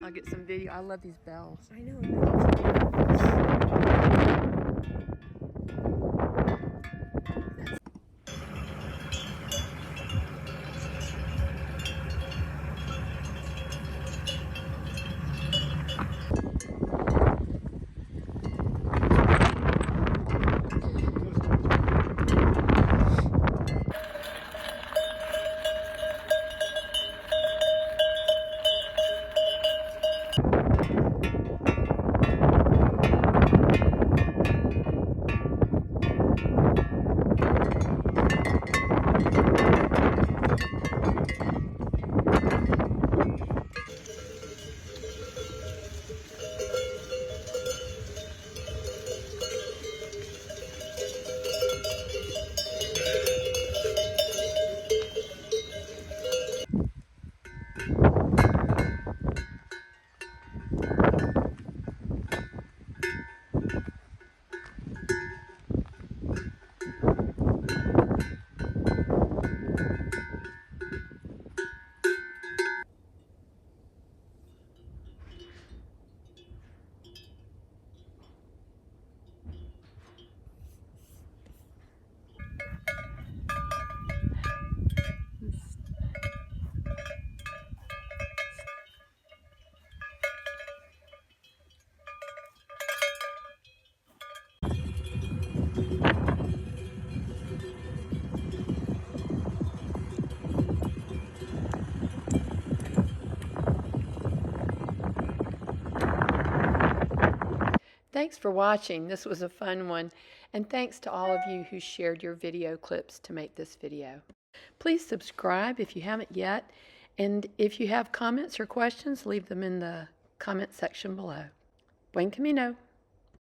I'll get some video. I love these bells. I know. Thanks for watching. This was a fun one. And thanks to all of you who shared your video clips to make this video. Please subscribe if you haven't yet. And if you have comments or questions, leave them in the comment section below. Buen Camino.